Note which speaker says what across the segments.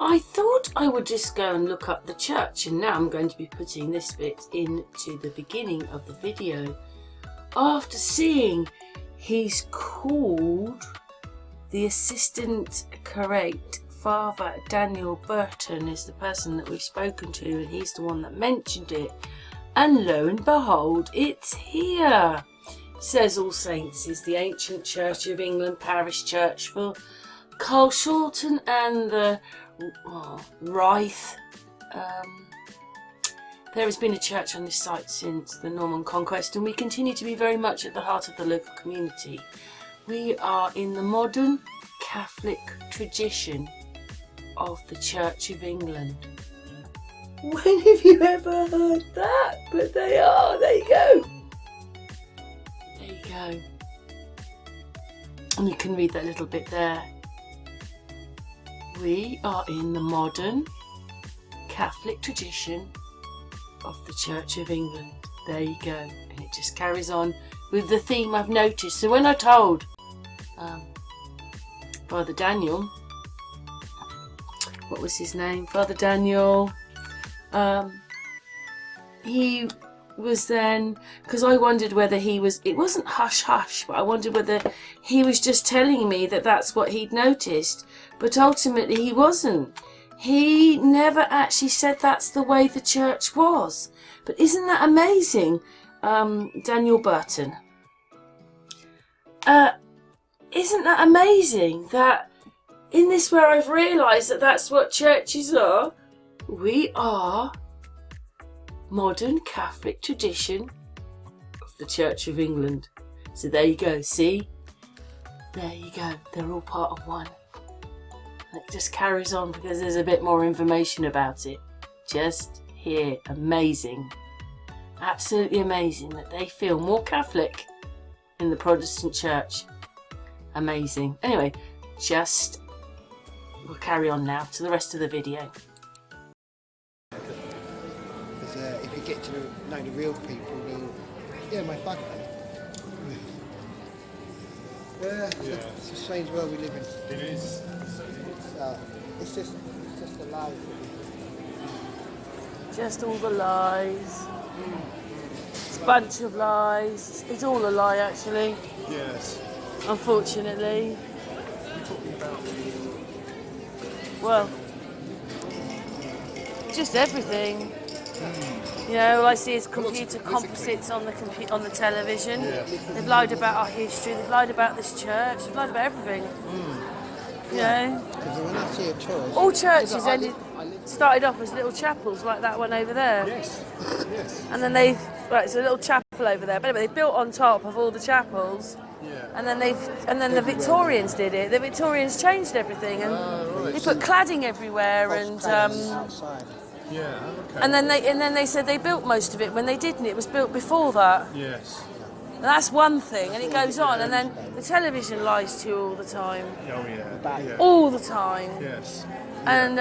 Speaker 1: I thought I would just go and look up the church, and now I'm going to be putting this bit into the beginning of the video. After seeing he's called the assistant curate, Father Daniel Burton is the person that we've spoken to, and he's the one that mentioned it. And lo and behold, it's here. It says All Saints is the ancient Church of England parish church for Carshalton and the Rythe. There has been a church on this site since the Norman Conquest, and we continue to be very much at the heart of the local community. We are in the modern Catholic tradition of the Church of England. When have you ever heard that? But they are. There you go. There you go. And you can read that little bit there. We are in the modern Catholic tradition of the Church of England. There you go. And it just carries on with the theme I've noticed. So when I told Father Daniel, what was his name? Father Daniel, he was then, because I wondered whether he was, it wasn't hush hush, but I wondered whether he was just telling me that that's what he'd noticed, but ultimately he wasn't. He never actually said that's the way the church was. But isn't that amazing? Daniel Burton. Isn't that amazing that in this where I've realised that that's what churches are? We are modern Catholic tradition of the Church of England. So there you go, see? There you go, they're all part of one. And it just carries on because there's a bit more information about it. Just here, amazing. Absolutely amazing that they feel more Catholic in the Protestant church. Amazing. Anyway, we'll carry on now to the rest of the video.
Speaker 2: If you get to know the real people, then yeah, my bug mate. It's a strange world we live in.
Speaker 3: It is.
Speaker 2: It's just a lie.
Speaker 1: Just all the lies. It's a bunch of lies. It's all a lie, actually.
Speaker 3: Yes.
Speaker 1: Unfortunately.
Speaker 3: We're talking about
Speaker 1: Well, just everything. You know, all I see is computer composites on the on the television.
Speaker 3: Yeah.
Speaker 1: They've lied about our history. They've lied about this church. They've lied about everything. You know,
Speaker 2: Because when I see a church,
Speaker 1: all churches started off as little chapels like that one over there.
Speaker 3: yes.
Speaker 1: And then it's a little chapel over there. But anyway, they built on top of all the chapels.
Speaker 3: Yeah.
Speaker 1: And then the Victorians did it. The Victorians changed everything, and they put cladding everywhere, and
Speaker 2: outside.
Speaker 3: Yeah. Okay.
Speaker 1: and then they said they built most of it when they didn't. It was built before that.
Speaker 3: Yes.
Speaker 1: And that's one thing, and it goes on. And then the television lies to you all the time,
Speaker 3: Oh yeah.
Speaker 1: all the time,
Speaker 3: Yes.
Speaker 1: and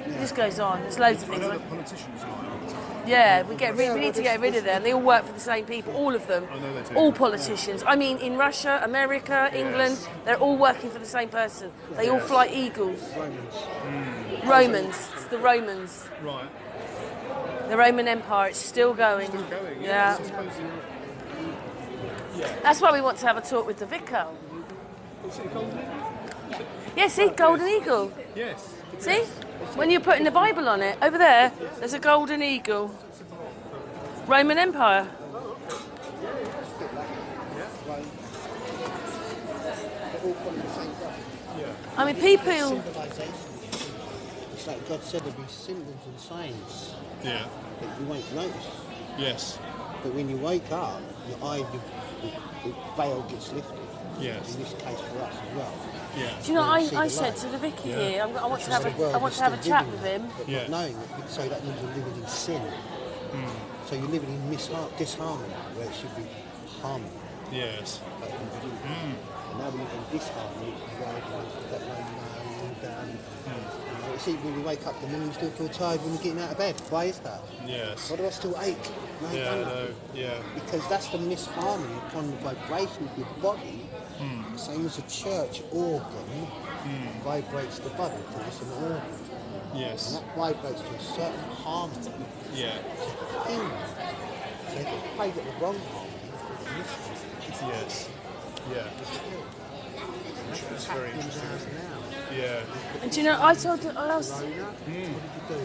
Speaker 1: it just goes on. There's loads of
Speaker 3: I
Speaker 1: things.
Speaker 3: know that politicians lie all the time.
Speaker 1: Yeah, we need to get rid of them. They all work for the same people, all of them.
Speaker 3: I know they do.
Speaker 1: All politicians. I mean, in Russia, America, England, they're all working for the same person. They all fly eagles. Romans. It's the Romans.
Speaker 3: Right.
Speaker 1: The Roman Empire. It's still going.
Speaker 3: Still going.
Speaker 1: Yeah.
Speaker 3: I suppose
Speaker 1: That's why we want to have a talk with the vicar.
Speaker 3: Is it a golden eagle?
Speaker 1: Yeah, see, golden eagle.
Speaker 3: Yes.
Speaker 1: See? When you're putting the Bible on it, over there, there's a golden eagle. Roman Empire. I mean, people.
Speaker 2: Civilization. It's like God said there'd be symbols and signs
Speaker 3: Yeah.
Speaker 2: that you won't notice.
Speaker 3: Yes.
Speaker 2: But when you wake up, your eye, the veil gets lifted.
Speaker 3: Yes.
Speaker 2: In this case for us as well.
Speaker 3: Yeah.
Speaker 1: Do you know,
Speaker 2: See
Speaker 1: I
Speaker 2: the
Speaker 1: said
Speaker 2: light.
Speaker 1: to the vicar
Speaker 3: Yeah.
Speaker 1: here, I want to have
Speaker 2: The world
Speaker 1: I want
Speaker 2: is
Speaker 1: to have a
Speaker 2: still
Speaker 1: chat
Speaker 2: living
Speaker 1: with him.
Speaker 2: But
Speaker 3: Yeah.
Speaker 2: not knowing it, so that means you're living in sin. So you're living in disharmony, where it should be harmony.
Speaker 3: Yes.
Speaker 2: Like in the beginning. And now we live in disharmony, which is why everyone's got no all done. You see, when you wake up in the morning, you still feel tired when you're getting out of bed. Why is that?
Speaker 3: Yes.
Speaker 2: Why do I still ache? No, I
Speaker 3: Yeah.
Speaker 2: don't.
Speaker 3: No. Yeah.
Speaker 2: Because that's the misharmony upon the vibration of your body Same as a church organ vibrates the body because it's an organ.
Speaker 3: Yes.
Speaker 2: And that vibrates to a certain harmony.
Speaker 3: Yeah.
Speaker 2: So if you played at the wrong harmony,
Speaker 3: Yes. Yeah. It's very interesting, isn't it? Yeah.
Speaker 1: And do you know, I told her, I was,
Speaker 2: What did you do?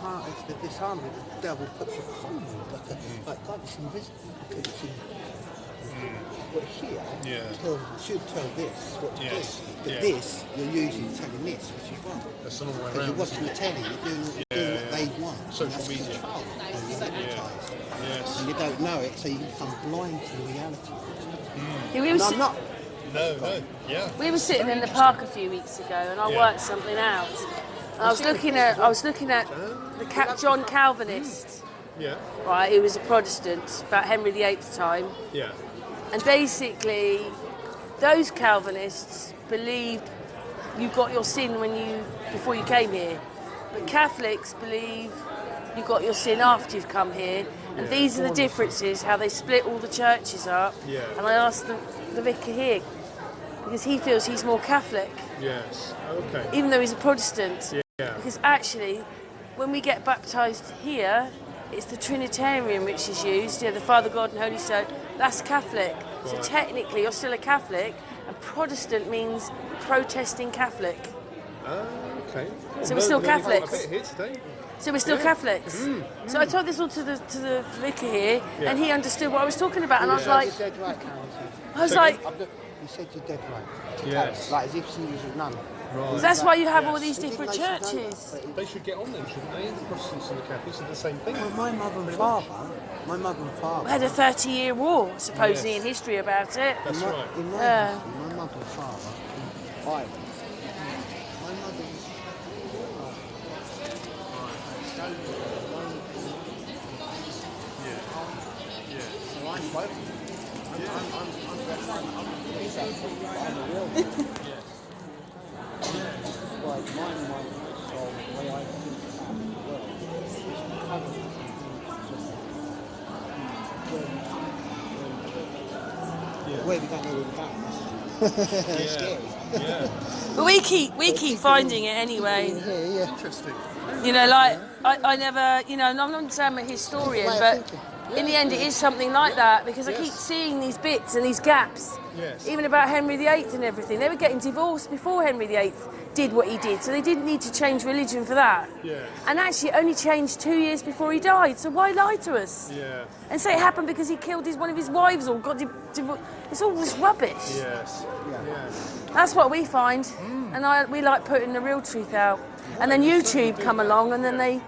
Speaker 2: Oh, it's the disharmony. The devil puts a harmony, like God is invisible because it's in. But here, should tell this what to do. But this, you're using telling this, which is wrong.
Speaker 3: That's the wrong way
Speaker 2: Because
Speaker 3: around.
Speaker 2: you're watching the telly, you're doing what they want.
Speaker 3: Social media.
Speaker 2: Control. And you're hypnotised.
Speaker 3: Yes.
Speaker 2: And you don't know it, so you become blind to the reality.
Speaker 1: yeah, we were
Speaker 2: And
Speaker 1: si-
Speaker 2: I'm not.
Speaker 3: No. Yeah.
Speaker 1: we were sitting in the park a few weeks ago, and I worked something out. And I was looking at the John Calvinist,
Speaker 3: Yeah.
Speaker 1: right? He was a Protestant about Henry VIII's time,
Speaker 3: Yeah.
Speaker 1: and basically, those Calvinists believed you got your sin before you came here, but Catholics believe you got your sin after you've come here, and these are the differences, how they split all the churches up.
Speaker 3: Yeah.
Speaker 1: And I asked the vicar here because he feels he's more Catholic,
Speaker 3: Yes. Okay.
Speaker 1: even though he's a Protestant.
Speaker 3: Yeah.
Speaker 1: Because actually, when we get baptised here, it's the Trinitarian which is used, the Father, God and Holy Spirit, that's Catholic. So
Speaker 3: Right.
Speaker 1: technically you're still a Catholic, and Protestant means protesting Catholic.
Speaker 3: Okay.
Speaker 1: So we're still
Speaker 3: learning quite
Speaker 1: Catholics.
Speaker 3: a bit here today.
Speaker 1: So we're still Catholics. So I told this all to the vicar here, and he understood what I was talking about, and I was like,
Speaker 2: You're dead right, Karen.
Speaker 1: I was like,
Speaker 2: You said you're dead right.
Speaker 3: Yes.
Speaker 2: Like as if she was a nun.
Speaker 3: Right.
Speaker 1: that's why you have all these
Speaker 2: He didn't
Speaker 1: different
Speaker 2: know she know that,
Speaker 1: churches.
Speaker 2: but
Speaker 3: They should get on them, shouldn't they? The Protestants and the Catholics are the same thing.
Speaker 2: Well, my mother and father.
Speaker 1: We had a 30-year war, supposedly,
Speaker 3: Yes.
Speaker 1: in history about it.
Speaker 3: That's right.
Speaker 2: In my
Speaker 1: Yeah.
Speaker 2: history, my mother and father in Ireland. My mother was. So I'm both. I'm a real. Like my soul, the way I think about the world, is covered where we don't know where we're going. It's scary.
Speaker 3: Yeah.
Speaker 1: But we keep finding it anyway.
Speaker 2: Yeah.
Speaker 3: Interesting.
Speaker 1: You know, like I never, you know, I'm not saying I'm a historian,
Speaker 2: Way of
Speaker 1: but
Speaker 2: thinking.
Speaker 1: in the end it is something like that because I keep seeing these bits and these gaps.
Speaker 3: Yes.
Speaker 1: Even about Henry VIII and everything. They were getting divorced before Henry VIII did what he did, so they didn't need to change religion for that.
Speaker 3: Yes.
Speaker 1: And actually it only changed 2 years before he died, so why lie to us?
Speaker 3: Yeah.
Speaker 1: And say it happened because he killed one of his wives or got divorced. It's all this rubbish.
Speaker 3: Yes. Yeah.
Speaker 1: That's what we find, and we like putting the real truth out. And then YouTube come along, and then they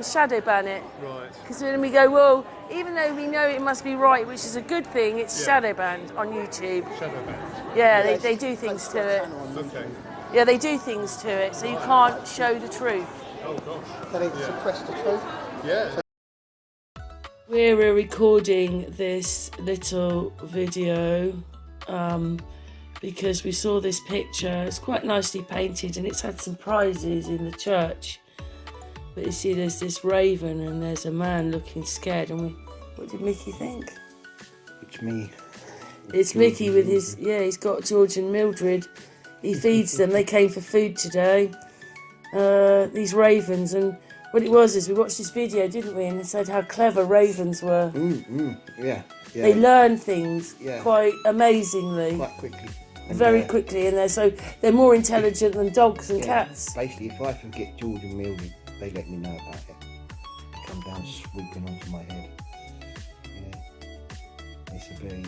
Speaker 1: shadow ban it.
Speaker 3: Right.
Speaker 1: Because then we go, well, even though we know it must be right, which is a good thing, it's shadow banned on YouTube.
Speaker 3: Shadow band.
Speaker 1: Yeah, they do things to it.
Speaker 3: Okay.
Speaker 1: Yeah, they do things to it, so you can't show the truth.
Speaker 3: Oh gosh.
Speaker 2: But it suppressed the truth.
Speaker 3: Yeah.
Speaker 1: We're recording this little video because we saw this picture. It's quite nicely painted and it's had some prizes in the church. But you see there's this raven and there's a man looking scared, and what did Mickey think?
Speaker 2: It's me.
Speaker 1: It's Mickey with his, he's got George and Mildred. He feeds them. They came for food today. These ravens, and what it was is we watched this video, didn't we? And it said how clever ravens were.
Speaker 2: Yeah.
Speaker 1: They learn things
Speaker 2: Yeah.
Speaker 1: quite amazingly,
Speaker 2: Quite quickly. And,
Speaker 1: very quickly, and they're more intelligent than dogs and
Speaker 2: yeah,
Speaker 1: cats.
Speaker 2: Basically, if I can get George and Mildred, they let me know about it. Come down swooping onto my head. Yeah. It's a very.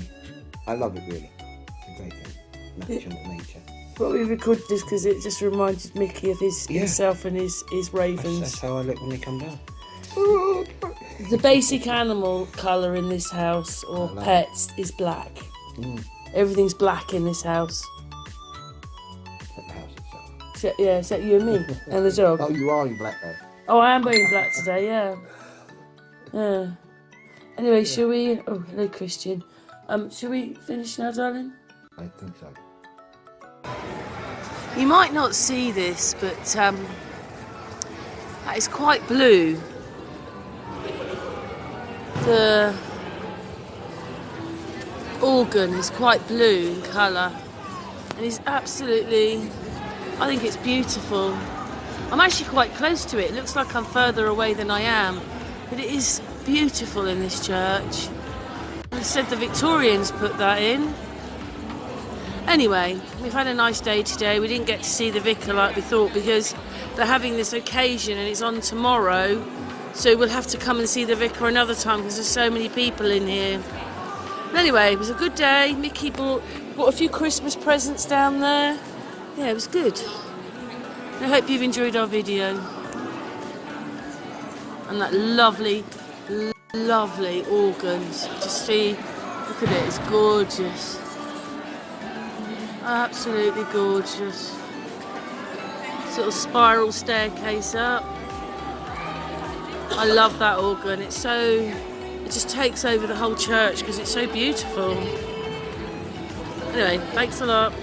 Speaker 2: I love it really. It's a great thing. Nature.
Speaker 1: But we recorded this because it just reminded Mickey of himself and his ravens.
Speaker 2: That's how I look when they come down.
Speaker 1: The basic animal colour in this house, or pets, is black. Everything's black in this house.
Speaker 2: At the house itself.
Speaker 1: Except you and me and the dog.
Speaker 2: Oh, you are in black though.
Speaker 1: Oh, I am wearing black today, yeah. Anyway, shall we... Oh, hello, Christian. Shall we finish now, darling?
Speaker 2: I think so.
Speaker 1: You might not see this, but that is quite blue. The organ is quite blue in colour, and he's absolutely, I think it's beautiful. I'm actually quite close to it. It looks like I'm further away than I am, but it is beautiful in this church. They said the Victorians put that in. Anyway, we've had a nice day today. We didn't get to see the vicar like we thought because they're having this occasion and it's on tomorrow, so we'll have to come and see the vicar another time because there's so many people in here. But anyway, it was a good day. Mickey bought a few Christmas presents down there. Yeah, it was good. I hope you've enjoyed our video. And that lovely organs. Just see, look at it, it's gorgeous. Absolutely gorgeous. This little spiral staircase up. I love that organ. It just takes over the whole church because it's so beautiful. Anyway, thanks a lot.